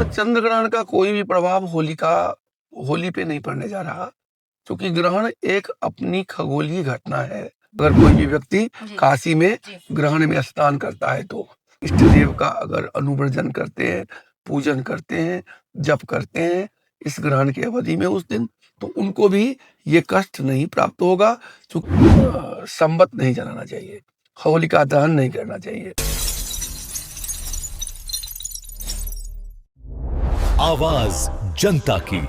और चंद्र ग्रहण का कोई भी प्रभाव होली पे नहीं पड़ने जा रहा, क्योंकि ग्रहण एक अपनी खगोलीय घटना है। अगर कोई भी व्यक्ति काशी में ग्रहण में स्नान करता है तो इष्ट देव का अगर अनुवर्जन करते हैं, पूजन करते हैं, जप करते हैं इस ग्रहण की अवधि में उस दिन, तो उनको भी ये कष्ट नहीं प्राप्त होगा। संबत नहीं जलाना चाहिए, होलिका दहन नहीं करना चाहिए। आवाज जनता की।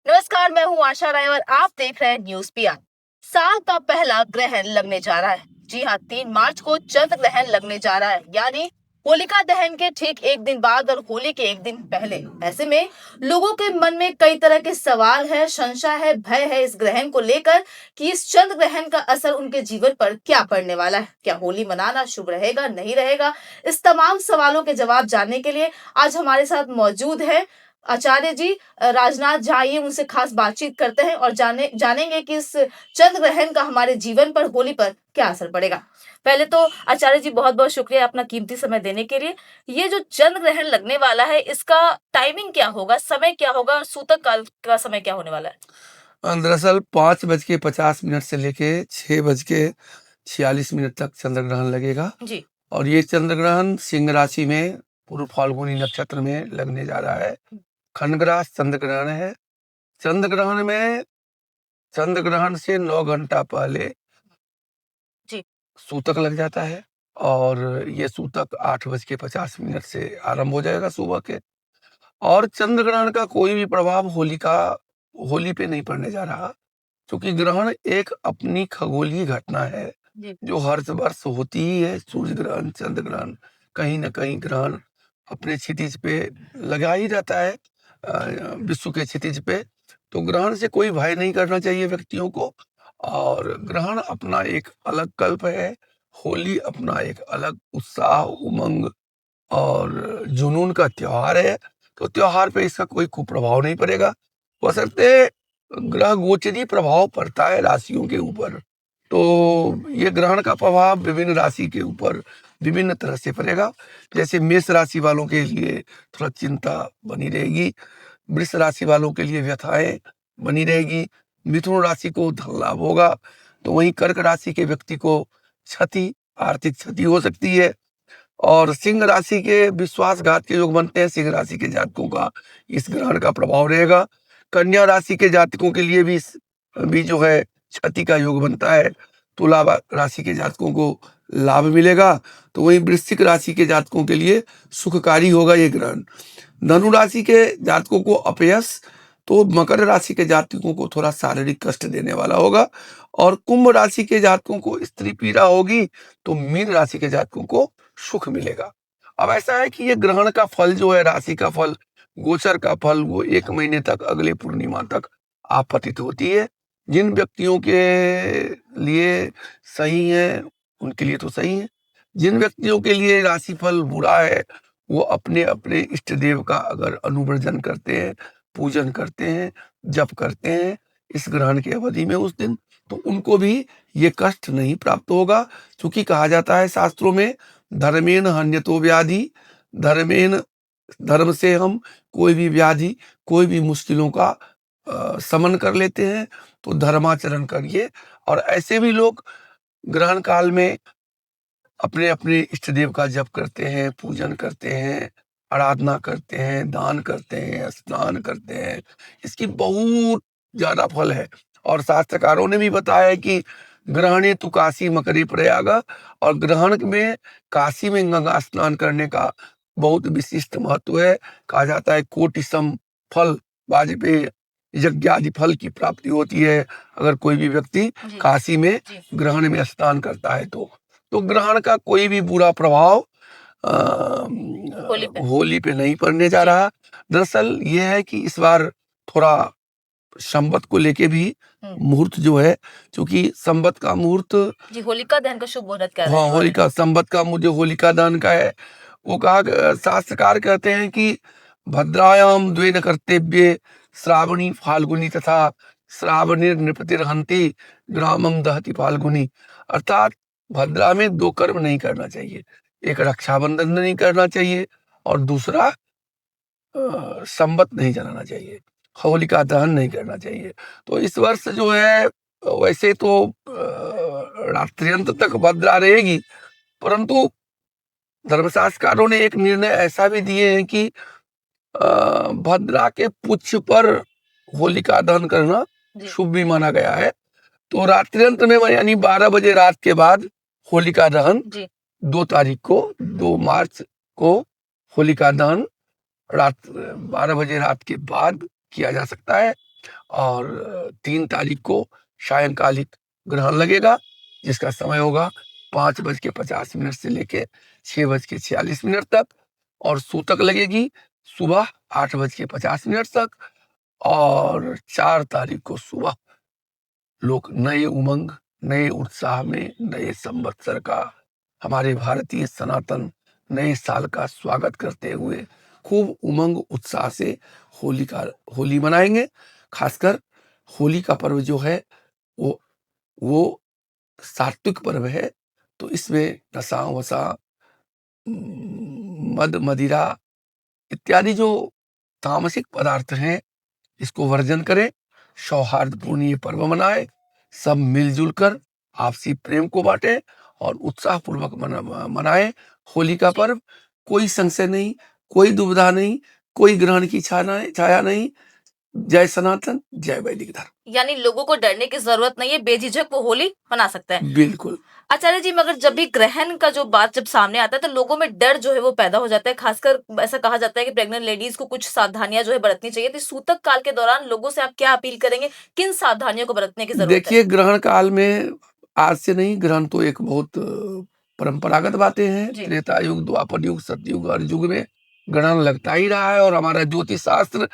नमस्कार, मैं हूं आशा राय और आप देख रहे हैं न्यूज पीआर। साल का पहला ग्रहण लगने जा रहा है। जी हां, 3 मार्च को चंद्र ग्रहण लगने जा रहा है, यानी होलिका दहन के ठीक एक दिन बाद और होली के एक दिन पहले। ऐसे में लोगों के मन में कई तरह के सवाल है, संशय है, भय है इस ग्रहण को लेकर कि इस चंद्र ग्रहण का असर उनके जीवन पर क्या पड़ने वाला है। क्या होली मनाना शुभ रहेगा, नहीं रहेगा? इस तमाम सवालों के जवाब जानने के लिए आज हमारे साथ मौजूद है आचार्य जी राजनाथ झा। आइए उनसे खास बातचीत करते हैं और जानेंगे कि इस चंद्र ग्रहण का हमारे जीवन पर, होली पर क्या असर पड़ेगा। पहले तो आचार्य जी बहुत बहुत शुक्रिया अपना कीमती समय देने के लिए। ये जो चंद्र ग्रहण लगने वाला है, इसका टाइमिंग क्या होगा, समय क्या होगा और सूतक काल का समय क्या होने वाला है? दरअसल 5:50 से लेके 6:46 तक चंद्र ग्रहण लगेगा जी। और और ये चंद्र ग्रहण सिंह राशि में पूर्व फाल्गुनी नक्षत्र में लगने जा रहा है। खंडग्रास चंद्र ग्रहण है। चंद्र ग्रहण में चंद्र ग्रहण से 9 घंटा पहले जी। सूतक लग जाता है और ये सूतक 8:50 से आरंभ हो जाएगा सुबह के। और चंद्र ग्रहण का कोई भी प्रभाव होली पे नहीं पड़ने जा रहा, क्योंकि ग्रहण एक अपनी खगोलीय घटना है जो हर वर्ष होती ही है। सूर्य ग्रहण, चंद्र ग्रहण, कहीं ना कहीं ग्रहण अपने क्षितिज पे लगा ही रहता है, विश्व के क्षितिज पे। तो ग्रहण से कोई भय नहीं करना चाहिए व्यक्तियों को। और ग्रहण अपना एक अलग कल्प है, होली अपना एक अलग उत्साह, उमंग और जुनून का त्योहार है। तो त्योहार पे इसका कोई कुप्रभाव नहीं पड़ेगा, बशर्ते ग्रह गोचरी प्रभाव पड़ता है राशियों के ऊपर। तो ये ग्रहण का प्रभाव विभिन्न राशि के ऊपर विभिन्न तरह से पड़ेगा। जैसे मेष राशि वालों के लिए थोड़ा चिंता बनी रहेगी, वृष राशि वालों के लिए व्यथाएं बनी रहेगी, मिथुन राशि को धन लाभ होगा, तो वहीं कर्क राशि के व्यक्ति को क्षति, आर्थिक क्षति हो सकती है। और सिंह राशि के विश्वासघात के योग बनते हैं, सिंह राशि के जातकों का इस ग्रहण का प्रभाव रहेगा। कन्या राशि के जातकों के लिए भी जो है क्षति का योग बनता है। तुला राशि के जातकों को लाभ मिलेगा, तो वहीं वृश्चिक राशि के जातकों के लिए सुखकारी होगा ये ग्रहण। धनु राशि के जातकों को अपयश, तो मकर राशि के जातकों को थोड़ा शारीरिक कष्ट देने वाला होगा। और कुंभ राशि के जातकों को स्त्री पीड़ा होगी, तो मीन राशि के जातकों को सुख मिलेगा। अब ऐसा है कि ये ग्रहण का फल जो है, राशि का फल, गोचर का फल, वो 1 महीने तक, अगले पूर्णिमा तक आपतित होती है। जिन व्यक्तियों के लिए सही है उनके लिए तो सही है, जिन व्यक्तियों के लिए राशिफल बुरा है वो अपने अपने इष्ट देव का अगर अनुवर्जन करते हैं, पूजन करते हैं, जप करते हैं इस ग्रहण की अवधि में उस दिन, तो उनको भी ये कष्ट नहीं प्राप्त होगा। क्योंकि कहा जाता है शास्त्रों में, धर्मेण हन्यतो व्याधि, धर्मेण, धर्म से हम कोई भी व्याधि, कोई भी मुश्किलों का शमन कर लेते हैं। तो धर्माचरण करिए। और ऐसे भी लोग ग्रहण काल में अपने अपने इष्ट देव का जप करते हैं, पूजन करते हैं, आराधना करते हैं, दान करते हैं, स्नान करते हैं। इसकी बहुत ज्यादा फल है। और शास्त्रकारों ने भी बताया है कि ग्रहणे तु काशी मकरे प्रयाग, और ग्रहण में काशी में गंगा स्नान करने का बहुत विशिष्ट महत्व है। कहा जाता है कोटि सम फल वाजपेय यज्ञ आदि फल की प्राप्ति होती है अगर कोई भी व्यक्ति काशी में ग्रहण में स्नान करता है। तो ग्रहण का कोई भी बुरा प्रभाव होली पे नहीं पड़ने जा रहा। दरअसल ये है कि इस बार थोड़ा संवत को लेके भी मुहूर्त जो है, क्योंकि संवत का मुहूर्त जी होलिका दहन का शुभ मुहूर्त कह रहे हैं। हाँ, होलिका, संवत का जो होलिका दहन का है वो कहा, शास्त्रकार कहते हैं कि भद्रायाम द्वेन कर्तव्ये श्रावणी फाल्गुनी तथा श्रावणी नृपतिरहंती ग्रामम दहति फाल्गुनी। अर्थात भद्रा में 2 कर्म नहीं करना चाहिए। एक रक्षाबंधन नहीं करना चाहिए और दूसरा संबत नहीं जलाना चाहिए, होलिका दहन नहीं करना चाहिए। तो इस वर्ष जो है वैसे तो रात्रिअंत तक भद्रा रहेगी, परंतु धर्मशास्त्रकारों ने एक निर्णय ऐसा भी दिए हैं कि भद्रा के पुच्छ पर होलिका दहन करना जी शुभ भी माना गया है। तो रात्रिअंत में यानी 12 बजे रात के बाद होलिका दहन जी 2 तारीख को 2 मार्च को होलिका दहन रात 12 बजे रात के बाद किया जा सकता है। और 3 तारीख को सायंकालिक ग्रहण लगेगा, जिसका समय होगा 5:50 से लेके 6:46 तक, और सूतक लगेगी सुबह 8:50 तक। और 4 तारीख को सुबह लोग नए उमंग, नए उत्साह में नए संवत्सर का, हमारे भारतीय सनातन नए साल का स्वागत करते हुए खूब उमंग उत्साह से होली मनाएंगे। खासकर होली का पर्व जो है वो सात्विक पर्व है, तो इसमें नशा वशा, मद मदिरा इत्यादि जो तामसिक पदार्थ हैं, इसको वर्जन करें, सौहार्दपूर्ण ये पर्व मनाएं, सब मिलजुल कर आपसी प्रेम को बांटें और उत्साहपूर्वक मनाएं होली का पर्व। कोई संशय नहीं, कोई दुविधा नहीं, कोई ग्रहण की छाया नहीं। जय सनातन, जय वैदिक धर्म। यानी लोगों को डरने की जरूरत नहीं है, बेझिझक वो होली मना सकते हैं। बिल्कुल। आचार्य जी, मगर जब भी ग्रहण का जो बात जब सामने आता है तो लोगों में डर जो है वो पैदा हो जाता है। खासकर ऐसा कहा जाता है कि प्रेग्नेंट लेडीज को कुछ सावधानियां जो है बरतनी चाहिए। तो सूतक काल के दौरान लोगों से आप क्या अपील करेंगे, किन सावधानियों को बरतने की जरूरत है? देखिए, ग्रहण काल में आज से नहीं, ग्रहण तो एक बहुत परंपरागत बातें हैं। जी त्रेता युग, द्वापर युग, सतयुग और युग में ग्रहण लगता ही रहा है। और हमारा ज्योतिष शास्त्र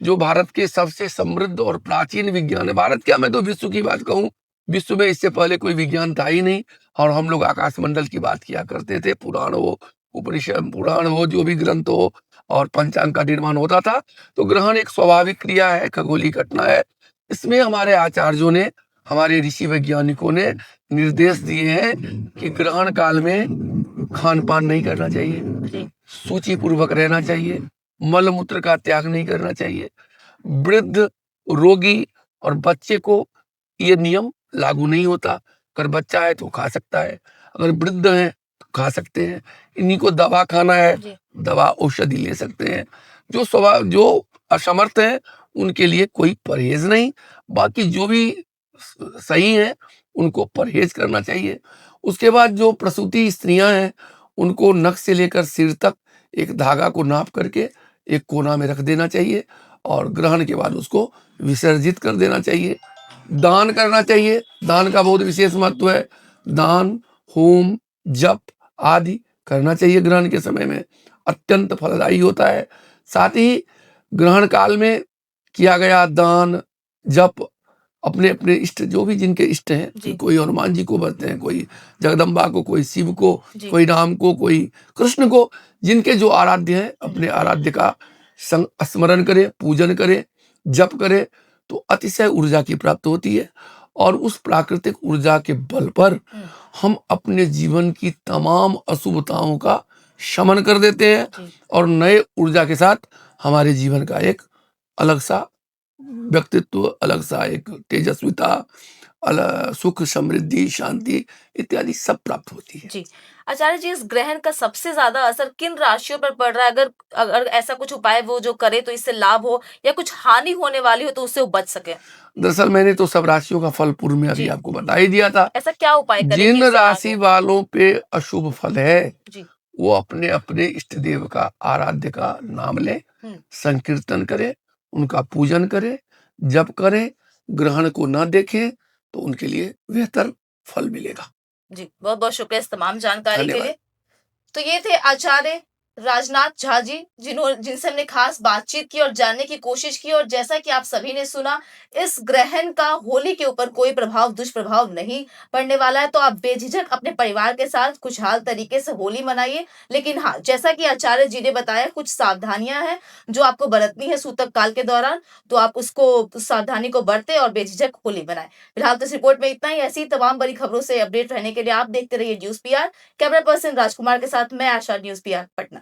जो भारत के सबसे समृद्ध और प्राचीन विज्ञान है, भारत क्या, मैं तो विश्व की बात कहूँ, विश्व में इससे पहले कोई विज्ञान था ही नहीं। और हम लोग आकाश मंडल की बात किया करते थे, पुराण हो, उपनिषद पुराण हो, जो भी ग्रंथ हो, और पंचांग का निर्माण होता था। तो ग्रहण एक स्वाभाविक क्रिया है, खगोलीय घटना है। इसमें हमारे आचार्यों ने, हमारे ऋषि वैज्ञानिकों ने निर्देश दिए हैं कि ग्रहण काल में खान पान नहीं करना चाहिए, सूची पूर्वक रहना चाहिए, मल मूत्र का त्याग नहीं करना चाहिए। वृद्ध, रोगी और बच्चे को ये नियम लागू नहीं होता। अगर बच्चा है तो खा सकता है, अगर वृद्ध है तो खा सकते हैं। इन्हीं को दवा खाना है, दवा औषधि ले सकते हैं। जो असमर्थ है उनके लिए कोई परहेज नहीं। बाकी जो भी सही है उनको परहेज करना चाहिए। उसके बाद जो प्रसूति स्त्रियां हैं, उनको नख से लेकर सिर तक एक धागा को नाप करके एक कोना में रख देना चाहिए, और ग्रहण के बाद उसको विसर्जित कर देना चाहिए। दान करना चाहिए, दान का बहुत विशेष महत्व है। दान, होम, जप आदि करना चाहिए ग्रहण के समय में, अत्यंत फलदायी होता है। साथ ही ग्रहण काल में किया गया दान, जप, अपने अपने इष्ट, जो भी जिनके इष्ट हैं, कोई हनुमान जी को बरते हैं, कोई जगदम्बा को, कोई शिव को, कोई राम को, कोई कृष्ण को, जिनके जो आराध्य हैं, अपने आराध्य का स्मरण करें, पूजन करें, जप करें, तो अतिशय ऊर्जा की प्राप्ति होती है। और उस प्राकृतिक ऊर्जा के बल पर हम अपने जीवन की तमाम अशुभताओं का शमन कर देते हैं, और नए ऊर्जा के साथ हमारे जीवन का एक अलग सा व्यक्तित्व, अलग सा एक तेजस्विता, सुख, समृद्धि, शांति इत्यादि सब प्राप्त होती है। जी आचार्य जी, इस ग्रहण का सबसे ज्यादा असर किन राशियों पर पड़ रहा है? अगर ऐसा कुछ उपाय वो जो करे तो इससे लाभ हो, या कुछ हानि होने वाली हो तो उससे वो बच सके? दरअसल मैंने तो सब राशियों का फल पूर्व में अभी आपको बता ही दिया था। ऐसा क्या उपाय करें? जिन राशि वालों पे अशुभ फल है, वो अपने अपने इष्ट देव का, आराध्य का नाम ले, संकीर्तन करे, उनका पूजन करे, जप करे, ग्रहण को न देखें, तो उनके लिए बेहतर फल मिलेगा। जी, बहुत बहुत शुक्रिया इस तमाम जानकारी के लिए। तो ये थे आचार्य राजनाथ झा जी, जिनसे हमने खास बातचीत की और जानने की कोशिश की। और जैसा कि आप सभी ने सुना, इस ग्रहण का होली के ऊपर कोई दुष्प्रभाव नहीं पड़ने वाला है। तो आप बेझिझक अपने परिवार के साथ खुशहाल तरीके से होली मनाइए। लेकिन हाँ, जैसा कि आचार्य जी ने बताया, कुछ सावधानियां हैं जो आपको बरतनी है सूतक काल के दौरान, तो आप उसको सावधानी को बरतें और बेझिझक होली मनाएं। फिलहाल तो इस रिपोर्ट में इतना ही। ऐसी तमाम बड़ी खबरों से अपडेट रहने के लिए आप देखते रहिए न्यूज़ PR। कैमरा पर्सन राजकुमार के साथ मैं आशा, न्यूज़ PR पटना।